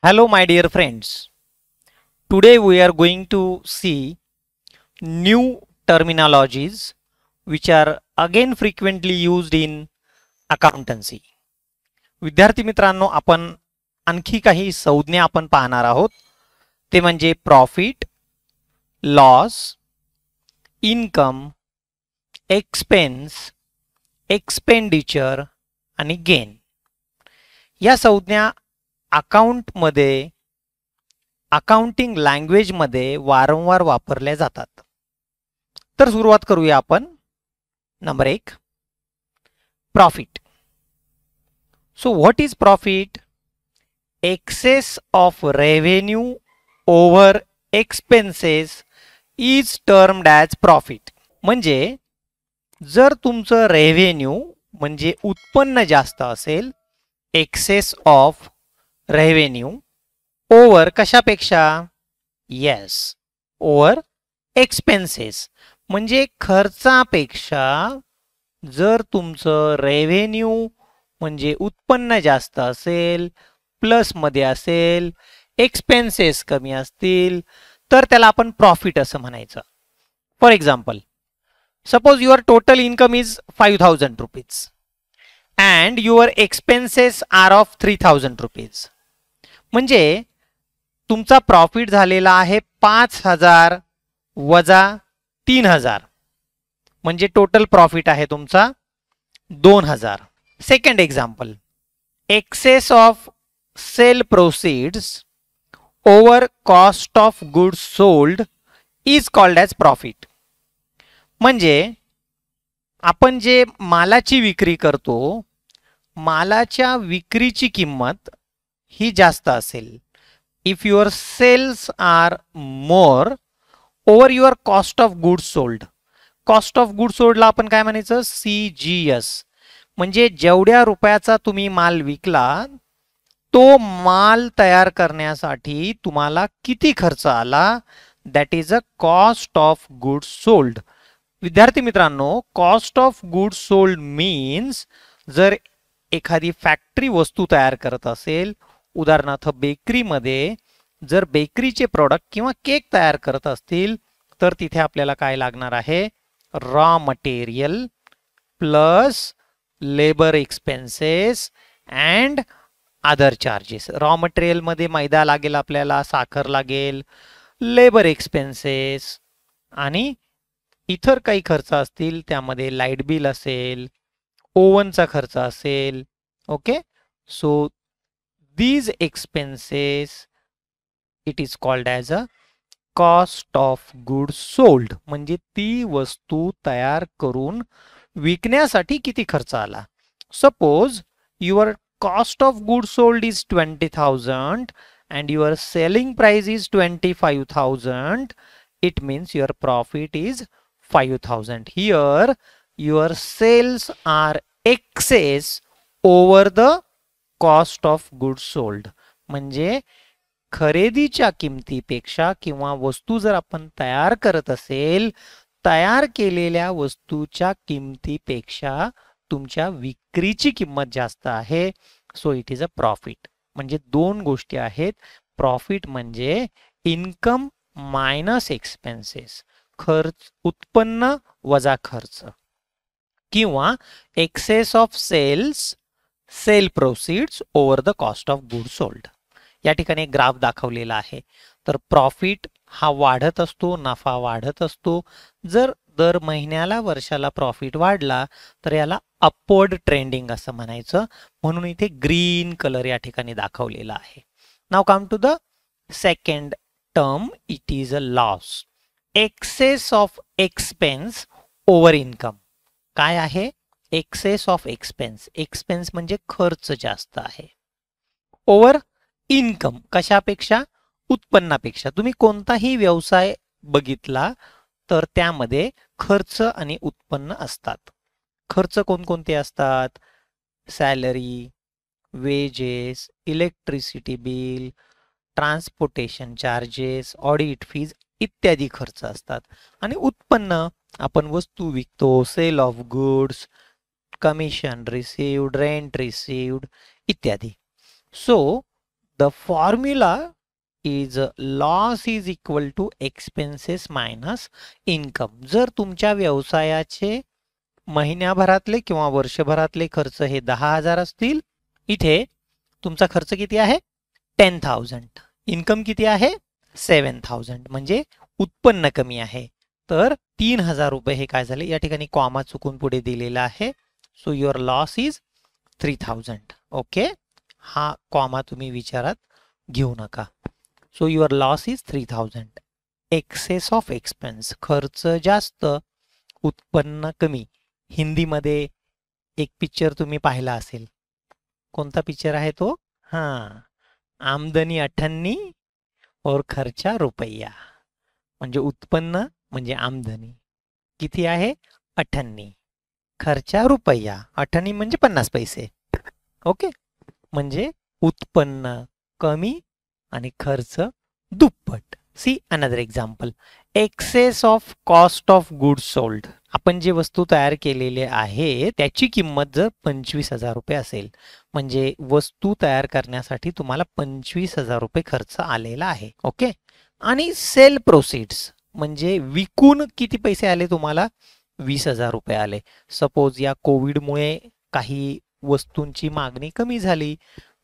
Hello my dear friends. Today we are going to see new terminologies which are again frequently used in accountancy. विद्यार्थी मित्रांनो, आपण आणखी काही संज्ञा आपण पाहणार आहोत. ते म्हणजे profit, loss, income, expense, expenditure आणि गेन. या संज्ञा अकाउंट मध्ये अकाउंटिंग लँग्वेज मध्ये वारंवार वापरल्या जातात. तर सुरुवात करूया आपण. Number 1, profit. So what is profit? Excess of revenue over expenses is termed as profit. म्हणजे जर तुमचं रेव्हेन्यू म्हणजे उत्पन्न जास्त असेल, एक्सेस ऑफ रेव्हेन्यू ओव्हर कशापेक्षा? Yes, over expenses. म्हणजे खर्चापेक्षा जर तुमचं रेव्हेन्यू म्हणजे उत्पन्न जास्त असेल, प्लस मध्ये असेल, एक्सपेन्सेस कमी असतील, तर त्याला आपण प्रॉफिट असं म्हणायचं. For example, suppose your total income is 5,000 rupees and your expenses are of 3,000 rupees. म्हणजे तुमचा प्रॉफिट झालेला आहे 5,000 वजा 3,000, म्हणजे टोटल प्रॉफिट आहे तुमचा 2,000. Second example, excess of sale proceeds over cost of goods sold is called as profit. म्हणजे आपण जे मालाची विक्री करतो, मालाच्या विक्रीची किंमत ही जास्त असेल. If your sales are more over your cost of goods sold. Cost of goods सोल्डला आपण काय म्हणायचं? CGS. म्हणजे जेवढ्या रुपयाचा तुम्ही माल विकला, तो माल तयार करण्यासाठी तुम्हाला किती खर्च आला, that is a cost of goods sold. विद्यार्थी मित्रांनो, cost of goods sold means जर एखादी फॅक्टरी वस्तू तयार करत असेल, उदाहरणार्थ बेकरीमध्ये जर बेकरीचे प्रोडक्ट किंवा केक तयार करत असतील, तर तिथे आपल्याला काय लागणार आहे? Raw material plus labour expenses and other charges. Raw मटेरियलमध्ये मैदा लागेल, आपल्याला साखर लागेल, लेबर एक्सपेन्सेस आणि इतर काही खर्च असतील, त्यामध्ये लाईट बिल असेल, ओव्हनचा खर्च असेल. Okay, so these expenses it is called as a cost of goods sold. म्हणजे ती वस्तू तयार करून विकण्यासाठी किती खर्च आला. Suppose your cost of goods sold is 20,000 and your selling price is 25,000. It means your profit is 5,000. Here your sales are excess over the cost of goods sold. म्हणजे खरेदीच्या किमतीपेक्षा किंवा वस्तू जर आपण तयार करत असेल, तयार केलेल्या वस्तूच्या किमतीपेक्षा तुमच्या विक्रीची किंमत जास्त आहे. So it is a profit. म्हणजे दोन गोष्टी आहेत. प्रॉफिट म्हणजे इन्कम मायनस एक्सपेन्सेस, खर्च उत्पन्न वजा खर्च, किंवा excess of sales sale proceeds over the cost of goods sold. या ठिकाणी एक ग्राफ दाखवलेला आहे. तर प्रॉफिट हा वाढत असतो, नफा वाढत असतो. जर दर महिन्याला वर्षाला प्रॉफिट वाढला तर याला अपवर्ड ट्रेंडिंग असं म्हणायचं. म्हणून इथे ग्रीन कलर या ठिकाणी दाखवलेला आहे. Now come to the second term, it is a loss. Excess of expense over income. काय आहे? Access of expense. एक्सपेन्स म्हणजे खर्च जास्त आहे, ओव्हर इन्कम कशापेक्षा? उत्पन्नापेक्षा. तुम्ही कोणताही व्यवसाय बघितला तर त्यामध्ये खर्च आणि उत्पन्न असतात. खर्च कोणकोणते असतात? Salary, wages, electricity bill, transportation charges, audit fees इत्यादी खर्च असतात. आणि उत्पन्न आपण वस्तू विकतो, sale of goods, commission received, rent received इत्यादी. So the formula is loss is equal to expenses minus income. जर तुमच्या व्यवसायाचे महिन्याभरातले किंवा वर्षभरातले खर्च हे 10,000 असतील, इथे तुमचा खर्च किती आहे 10,000, इन्कम किती आहे 7,000, म्हणजे उत्पन्न कमी आहे. तर 3,000 रुपये हे काय झाले, या ठिकाणी कॉमा चुकून पुढे दिलेला आहे. So your loss is 3,000. Okay, हा कॉमा तुम्ही विचारात घेऊ नका. So your loss is 3,000. Excess of expense, खर्च जास्त उत्पन्न कमी. हिंदीमध्ये एक पिक्चर तुम्ही पाहिला असेल, कोणता पिक्चर आहे तो? आमदनी 98 और खर्चा रुपया. म्हणजे उत्पन्न म्हणजे आमदनी किती आहे 98, खर्चा रुपया 98 म्हणजे 50 पैसे. ओके, म्हणजे उत्पन्न कमी आणि खर्च दुप्पट. See another example, excess of cost of goods sold. आपण जे वस्तू तयार केलेले आहे त्याची किंमत जर 25,000 रुपये असेल, म्हणजे वस्तू तयार करण्यासाठी तुम्हाला 25,000 रुपये खर्च आलेला आहे. ओके, आणि सेल प्रोसीड्स म्हणजे विकून किती पैसे आले तुम्हाला 20,000 रुपये आले. सपोज या कोविडमुळे काही वस्तूंची मागणी कमी झाली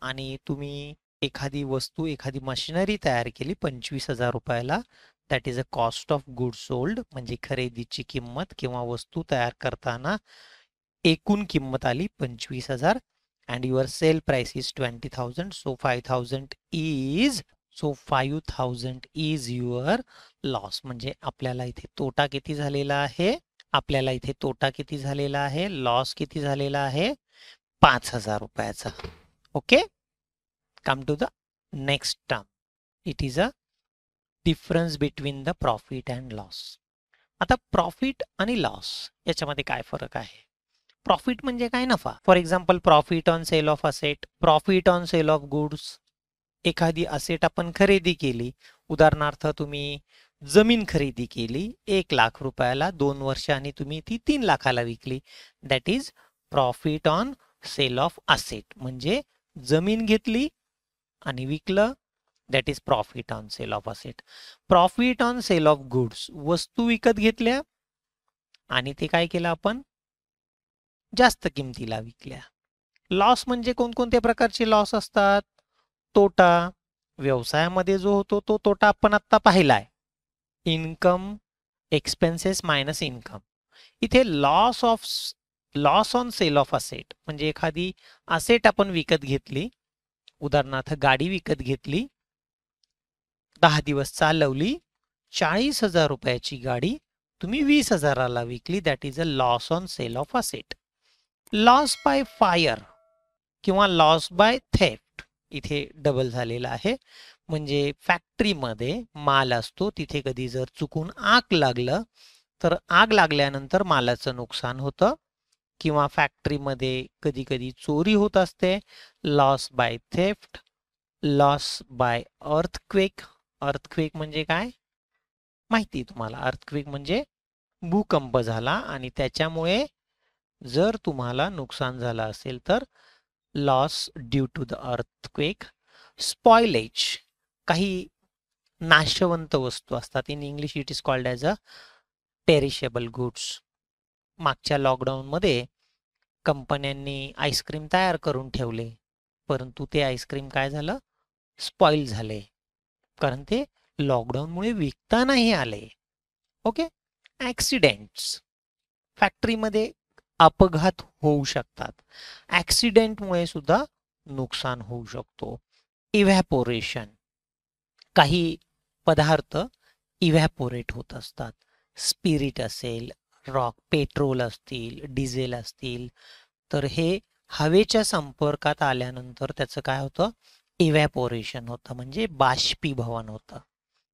आणि तुम्ही एखादी वस्तू, एखादी मशिनरी तयार केली 25,000 रुपयाला. That is a cost of good sold, म्हणजे खरेदीची किंमत किंवा वस्तू तयार करताना एकूण किंमत आली 25,000 and your sale price is 20,000. So 5,000 is your loss. म्हणजे आपल्याला इथे तोटा किती झालेला आहे, आपल्याला इथे तोटा किती झालेला आहे, लॉस किती झालेला आहे 5,000 रुपयाचा. Okay, come to the next term. It is a difference between the profit and loss. आता प्रॉफिट आणि लॉस याच्यामध्ये काय फरक आहे? प्रॉफिट म्हणजे काय, नफा. For example, profit on sale of asset, profit on sale of goods. एखादी असेट आपण खरेदी केली, उदाहरणार्थ तुम्ही जमीन खरेदी केली 1,00,000 रुपयाला, 2 वर्षांनी तुम्ही ती 3 लाखाला विकली. That is profit on sale of asset. म्हणजे जमीन घेतली आणि विकलं, that is profit on sale of asset. Profit on sale of goods, वस्तू विकत घेतल्या आणि ते काय केलं आपण जास्त किमतीला विकल्या. लॉस म्हणजे कोणकोणत्या प्रकारचे लॉस असतात? तोटा, व्यवसायामध्ये जो होतो तो तोटा आपण आता पाहिलाय, इन्कम एक्सपेन्सेस मायनस इन्कम. इथे loss on sale of asset म्हणजे एखादी असेट आपण विकत घेतली, उदाहरणार्थ गाडी विकत घेतली, 10 दिवस चालवली, 40,000 रुपयाची गाडी तुम्ही 20,000ला विकली. That is a loss on sale of asset. Loss by fire किंवा लॉस बाय थेफ्ट इथे डबल झालेला आहे. म्हणजे फॅक्टरीमध्ये माल असतो, तिथे कधी जर चुकून आग लागलं तर आग लागल्यानंतर मालाचं नुकसान होतं, किंवा फॅक्टरीमध्ये कधी कधी चोरी होत असते. Loss by theft, loss by earthquake. Earthquake म्हणजे काय माहिती तुम्हाला? अर्थक्वेक म्हणजे भूकंप झाला आणि त्याच्यामुळे जर तुम्हाला नुकसान झालं असेल तर loss due to the earthquake. Spoilage, काही नाशवंत वस्तू असतात, in English it is called as a perishable goods. मागच्या लॉकडाऊनमध्ये कंपन्यांनी आईस्क्रीम तयार करून ठेवले, परंतु ते आईस्क्रीम काय झालं, स्पॉइल झाले, कारण ते लॉकडाऊनमुळे विकता नाही आले. ओके, ॲक्सिडेंट्स, फॅक्टरीमध्ये अपघात होऊ शकतात, ॲक्सिडेंटमुळे सुद्धा नुकसान होऊ शकतो. इव्हॅपोरेशन, काही पदार्थ इव्हॅपोरेट होत असतात, स्पिरिट असेल, रॉक, पेट्रोल असतील, डिझेल असतील, तर हे हवेच्या संपर्कात आल्यानंतर त्याचं काय होतं, इव्हॅपोरेशन होतं, म्हणजे बाष्पीभवन होतं.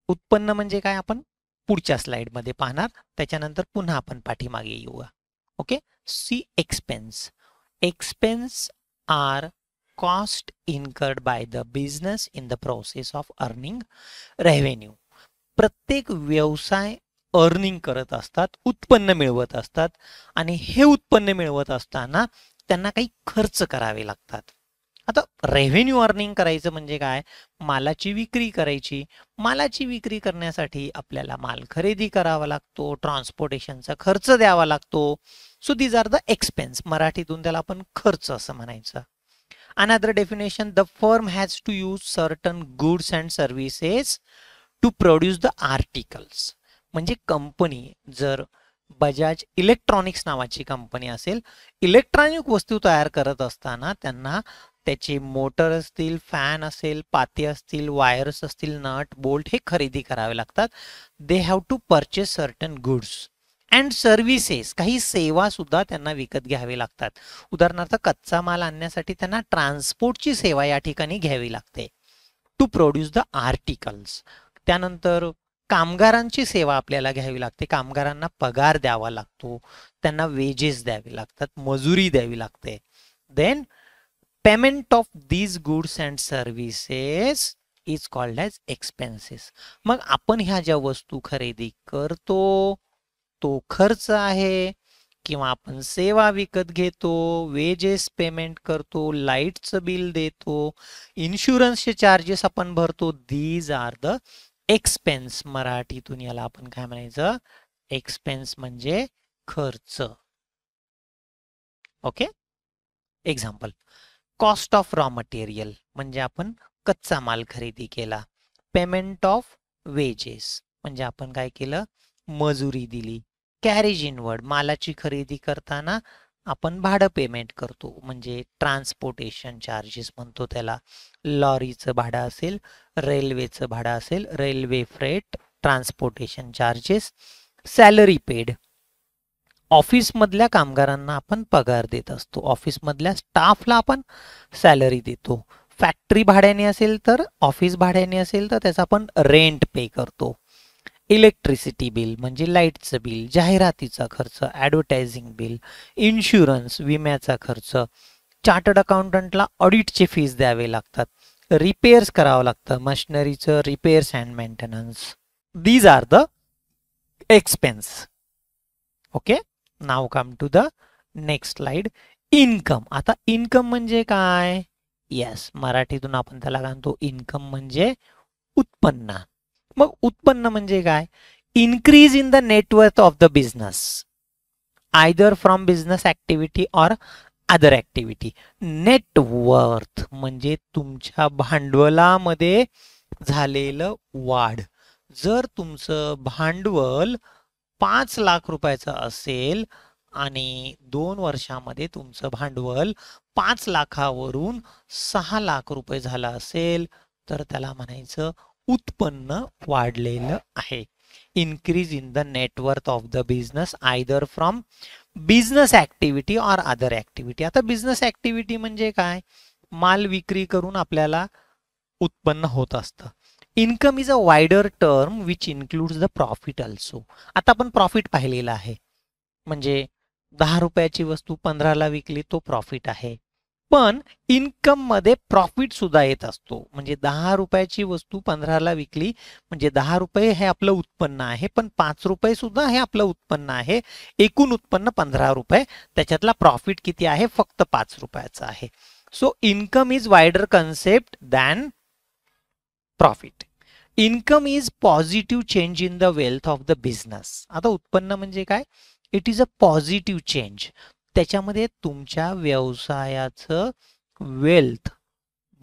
उत्पन्न म्हणजे काय आपण पुढच्या स्लाइडमध्ये पाहणार, त्याच्यानंतर पुन्हा आपण पाठीमागे येऊया. Okay, see expense. Expense are cost incurred by the business in the process of earning revenue. प्रत्येक व्यवसाय अर्निंग करत असतात, उत्पन्न मिळवत असतात, आणि हे उत्पन्न मिळवत असताना त्यांना काही खर्च करावे लागतात. आता रेव्हेन्यू अर्निंग करायचं म्हणजे काय, मालाची विक्री करायची. मालाची विक्री करण्यासाठी आपल्याला माल खरेदी करावा लागतो, ट्रान्सपोर्टेशनचा खर्च द्यावा लागतो. So these are the expense, मराठीतून त्याला आपण खर्च असं म्हणायचं. Another definition, the firm has to use certain goods and services to produce the articles. म्हणजे कंपनी जर बजाज इलेक्ट्रॉनिक्स नावाची कंपनी असेल, इलेक्ट्रॉनिक वस्तू तयार करत असताना त्यांना त्याचे मोटर असतील, फॅन असेल, पाते असतील, वायर्स असतील, नट बोल्ट हे खरेदी करावे लागतात. They have to purchase certain goods and services, काही सेवा सुद्धा त्यांना विकत घ्यावी लागतात. उदाहरणार्थ कच्चा माल आणण्यासाठी त्यांना ट्रान्सपोर्टची सेवा या ठिकाणी घ्यावी लागते टू प्रोड्यूस द आर्टिकल्स. त्यानंतर कामगारांची सेवा आपल्याला घ्यावी लागते, कामगारांना पगार द्यावा लागतो, त्यांना वेजेस द्यावे लागतात, मजुरी द्यावी लागते. Then payment of these goods and services is called as expenses. मग आपण ह्या ज्या वस्तू खरेदी करतो तो खर्च आहे, किंवा आपण सेवा विकत घेतो, वेजेस पेमेंट करतो, लाईटचं बिल देतो, इन्शुरन्सचे चार्जेस आपण भरतो, दीज आर द एक्सपेन्स. मराठीतून याला आपण काय म्हणायचं, एक्सपेन्स म्हणजे खर्च. Okay. Example, cost of raw material म्हणजे आपण कच्चा माल खरेदी केला. पेमेंट ऑफ वेजेस म्हणजे आपण काय केलं, मजुरी दिली. कॅरेज इनवर्ड, मालाची खरेदी करताना आपण भाडं पेमेंट करतो, म्हणजे ट्रान्सपोर्टेशन चार्जेस म्हणतो त्याला. लॉरीचं भाडं असेल, रेल्वेचं भाडं असेल, railway freight, transportation charges. Salary paid, ऑफिसमधल्या कामगारांना आपण पगार देत असतो, ऑफिसमधल्या स्टाफला आपण सॅलरी देतो. फॅक्टरी भाड्याने असेल तर, ऑफिस भाड्याने असेल तर त्याचा आपण रेंट पे करतो. इलेक्ट्रिसिटी बिल म्हणजे लाईटचं बिल, जाहिरातीचा खर्च, ॲडव्हर्टायझिंग बिल, इन्शुरन्स विम्याचा खर्च. चार्टर्ड अकाउंटंटला ऑडिटचे फीस द्यावे लागतात, रिपेअर्स करावं लागतं, मशिनरीचं repairs and maintenance. These are the expense. Okay. Now come to the next slide. Income. आता इन्कम म्हणजे काय, येस, मराठीतून आपण त्याला म्हणतो इन्कम म्हणजे उत्पन्न. मग उत्पन्न म्हणजे काय, increase in the net worth of the business either from business activity or other activity. Net worth म्हणजे तुमच्या भांडवलामध्ये झालेलं वाढ. जर तुमचं भांडवल 5 लाख रुपयाचं असेल आणि 2 वर्षामध्ये तुमचं भांडवल 5 लाखावरून 6 लाख रुपये झालं असेल तर त्याला म्हणायचं उत्पन्न वाढलेलं आहे. Increase in the net worth of the business either from business activity or other activity. आता बिझनेस ऍक्टिव्हिटी म्हणजे काय, माल विक्री करून आपल्याला उत्पन्न होत असतं. Income is a wider term which includes the profit also. आता आपण प्रॉफिट पाहिलेला आहे, म्हणजे 10 रुपयाची वस्तू 15ला विकली तो प्रॉफिट आहे. पण इन्कम मध्ये प्रॉफिट सुद्धा येत असतो, म्हणजे 10 रुपयाची वस्तू 15ला विकली म्हणजे 10 रुपये हे आपलं उत्पन्न आहे, पण 5 रुपये सुद्धा हे आपलं उत्पन्न आहे. एकूण उत्पन्न 15 रुपये, त्याच्यातला प्रॉफिट किती आहे, फक्त 5 रुपयाचा आहे. So income is wider concept than profit. Income is positive change in the wealth of the business. आता उत्पन्न म्हणजे काय, it is a positive change, त्याच्यामध्ये तुमच्या व्यवसायाचं वेल्थ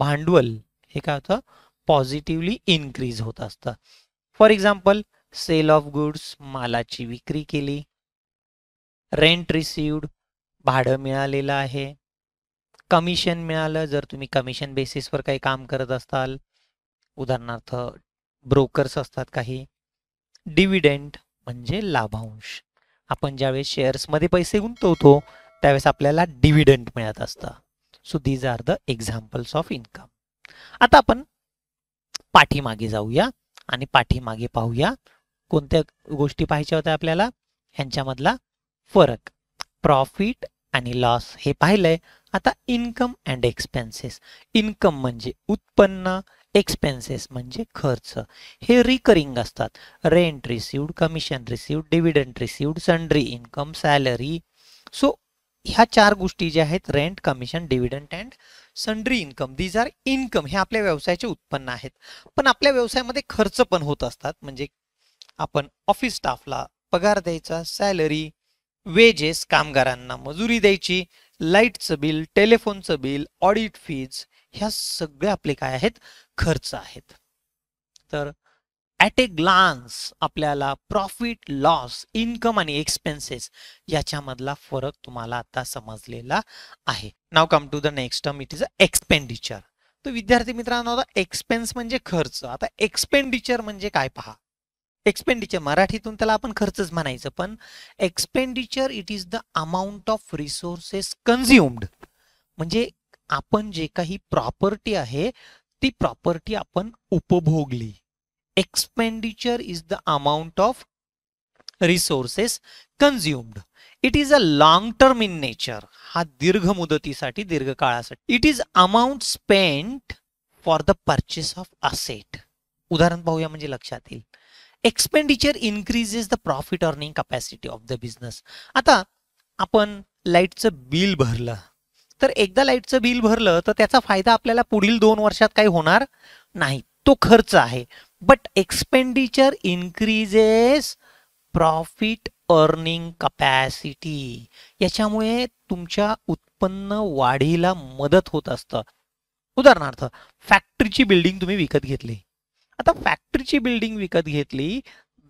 भांडवल हे काय होतं, पॉझिटिव्हली इन्क्रीज होत असतं. For example, sale of goods मालाची विक्री केली, रेंट रिसिव्ड भाडं मिळालेलं आहे, कमिशन मिळालं जर तुम्ही कमिशन बेसिसवर काही काम करत असाल, उदाहरणार्थ ब्रोकर्स असतात काही. डिव्हिडंड म्हणजे लाभांश, आपण ज्यावेळेस शेअर्समध्ये पैसे गुंतवतो त्यावेळेस आपल्याला डिव्हिडंड मिळत असतं. So these are the examples of income. आता आपण पाठीमागे जाऊया आणि पाठीमागे पाहूया कोणत्या गोष्टी पाहायच्या होत्या आपल्याला, ह्यांच्यामधला फरक. प्रॉफिट आणि लॉस हे पाहिलंय. आता इन्कम अँड एक्सपेन्सेस. इन्कम म्हणजे उत्पन्न, एक्सपेन्सेस म्हणजे खर्च. हे रिकरिंग असतात, rent received, commission received, dividend received, sundry income, salary. So ह्या 4 गोष्टी ज्या आहेत, rent, commission, dividend and sundry income, these are income, हे आपल्या व्यवसायाचे उत्पन्न आहेत. पण आपल्या व्यवसायामध्ये खर्च पण होत असतात. म्हणजे आपण ऑफिस स्टाफला पगार द्यायचा, सॅलरी, वेजेस, कामगारांना मजुरी द्यायची, लाईटचं बिल, टेलिफोनचं बिल, ऑडिट फीज, ह्या सगळे आपले काय आहेत, खर्च आहेत. तर ॲट ए ग्लान्स आपल्याला प्रॉफिट, लॉस, इन्कम आणि एक्सपेन्सेस याच्यामधला फरक तुम्हाला आता समजलेला आहे. Now come to the next term, it is a expenditure. तर विद्यार्थी मित्रांनो, आता एक्सपेन्स म्हणजे खर्च, आता एक्सपेंडिचर म्हणजे काय पहा. एक्सपेंडिचर मराठीतून त्याला आपण खर्चच म्हणायचं, पण expenditure it is the amount of resources consumed. म्हणजे आपण जे काही प्रॉपर्टी आहे ती प्रॉपर्टी आपण उपभोगली. Expenditure is the amount of resources consumed. It is a long term in nature. हा दीर्घ मुदतीसाठी, दीर्घ काळासाठी. It is amount spent for the purchase of asset. उदाहरण पाहूया म्हणजे लक्षात येईल. Expenditure increases the profit earning capacity of the business. आता आपण लाईटचं बिल भरलं, तर एकदा लाईटचं बिल भरलं तर त्याचा फायदा आपल्याला पुढील 2 वर्षात काही होणार नाही, तो खर्च आहे. But expenditure increases profit earning capacity. याच्यामुळे तुमच्या उत्पन्न वाढीला मदत होत असतं. उदाहरणार्थ, फॅक्टरीची बिल्डिंग तुम्ही विकत घेतली. आता फॅक्टरीची बिल्डिंग विकत घेतली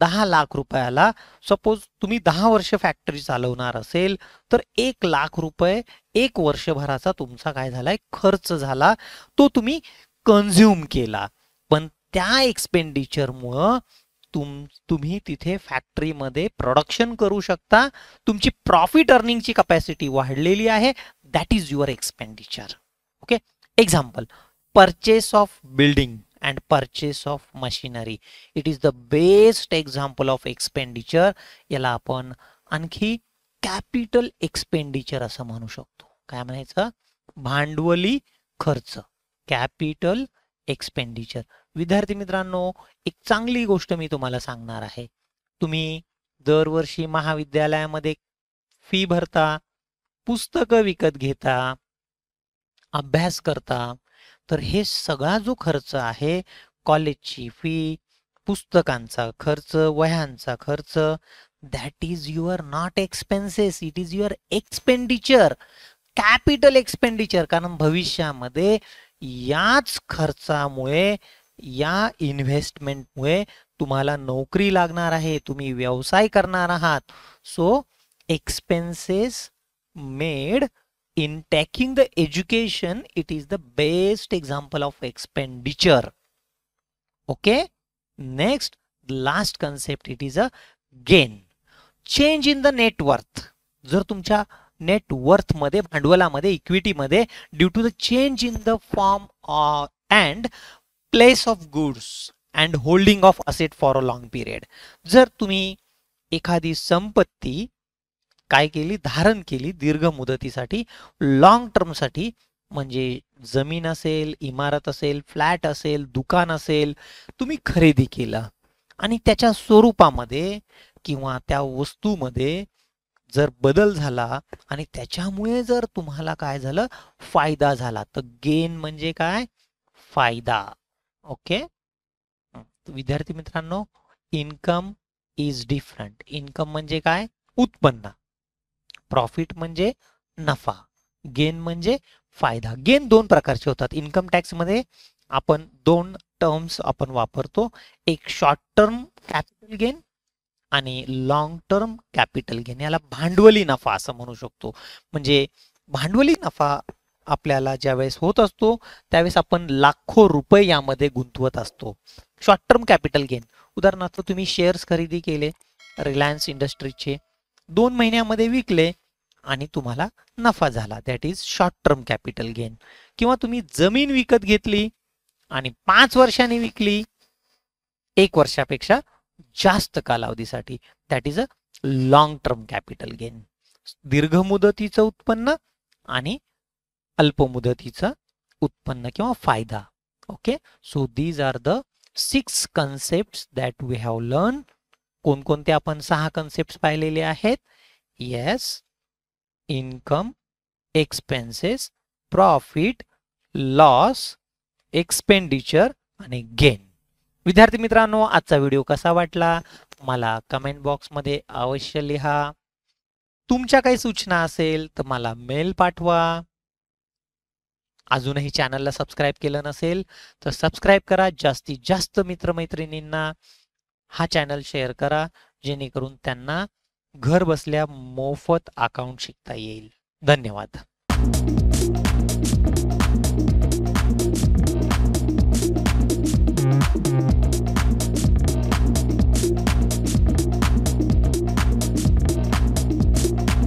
10 लाख रुपयाला. सपोज तुम्ही 10 वर्ष फॅक्टरी चालवणार असेल तर 1 लाख रुपये 1 वर्षभराचा तुमचा काय झालाय, खर्च झाला, तो तुम्ही कन्झ्युम केला. पण त्या एक्सपेंडिचरमुळं तुम्ही तिथे फॅक्टरीमध्ये प्रोडक्शन करू शकता. तुमची प्रॉफिट अर्निंगची कॅपॅसिटी वाढलेली आहे. That is your expenditure. Okay. Example, purchase of building and purchase of machinery, it is the best example of expenditure. याला आपण आणखी कॅपिटल एक्सपेंडिचर असं म्हणू शकतो. काय म्हणायचं, भांडवली खर्च, कॅपिटल एक्सपेंडिचर. विद्यार्थी मित्रांनो, एक चांगली गोष्ट मी तुम्हाला सांगणार आहे. तुम्ही दरवर्षी महाविद्यालयामध्ये फी भरता, पुस्तकं विकत घेता, अभ्यास करता, तर हे सगळा जो खर्च आहे, कॉलेजची फी, पुस्तकांचा खर्च, वह्यांचा खर्च, that is your not expenses, it is your expenditure, capital expenditure. कारण भविष्यामध्ये याच खर्चामुळे, या इन्व्हेस्टमेंटमुळे तुम्हाला नोकरी लागणार आहे, तुम्ही व्यवसाय करणार आहात. So expenses made in taking the education, it is the best example of expenditure. Okay. Next, last concept, it is a gain. Change in the net worth. जर तुमच्या नेट वर्थ मध्ये, भांडवलामध्ये, इक्विटी मध्ये, due to the change in the form and place of goods and holding of asset for a long period. जर तुम्ही एखादी संपत्ती काय केली, धारण केली दीर्घ मुदतीसाठी, लॉंग टर्मसाठी, म्हणजे जमीन असेल, इमारत असेल, फ्लॅट असेल, दुकान असेल, तुम्ही खरेदी केला आणि त्याच्या स्वरूपामध्ये किंवा त्या वस्तूमध्ये जर बदल झाला आणि त्याच्यामुळे जर तुम्हाला काय झालं, फायदा झाला, तर गेन म्हणजे काय, फायदा. ओके. विद्यार्थी मित्रांनो, इन्कम इज डिफरंट. इन्कम म्हणजे काय, उत्पन्न. प्रॉफिट म्हणजे नफा, गेन म्हणजे फायदा. गेन 2 प्रकारचे होतात. इन्कम टॅक्स मध्ये आपण 2 टर्म्स आपण वापरतो, एक शॉर्ट टर्म कॅपिटल गेन आणि लॉंग टर्म कॅपिटल गेन. याला भांडवली नफा असं म्हणू शकतो. म्हणजे भांडवली नफा आपल्याला ज्यावेळेस होत असतो त्यावेळेस आपण लाखो रुपये यामध्ये गुंतवत असतो. शॉर्ट टर्म कॅपिटल गेन, उदाहरणार्थ तुम्ही शेअर्स खरेदी केले रिलायन्स इंडस्ट्रीजचे, 2 महिन्यामध्ये विकले आणि तुम्हाला नफा झाला, that is short term capital gain. किंवा तुम्ही जमीन विकत घेतली आणि 5 वर्षांनी विकली, 1 वर्षापेक्षा जास्त कालावधीसाठी, that is a long term capital gain. दीर्घ मुदतीचं उत्पन्न आणि अल्प मुदतीचं उत्पन्न किंवा फायदा. Okay. So these are the 6 concepts that we have learn. कोणकोणते आपण 6 कन्सेप्ट पाहिलेले आहेत. Yes, income, expenses, profit, loss, expenditure आणि गेन. विद्यार्थी मित्रांनो, आजचा व्हिडिओ कसा वाटला मला कमेंट बॉक्समध्ये अवश्य लिहा. तुमच्या काही सूचना असेल तर मला मेल पाठवा. अजूनही चॅनलला सबस्क्राईब केलं नसेल तर सबस्क्राईब करा. जास्तीत जास्त मित्रमैत्रिणींना हा चॅनल शेअर करा, जेणेकरून त्यांना घर बसल्या मोफत अकाउंट शिकता येईल. धन्यवाद.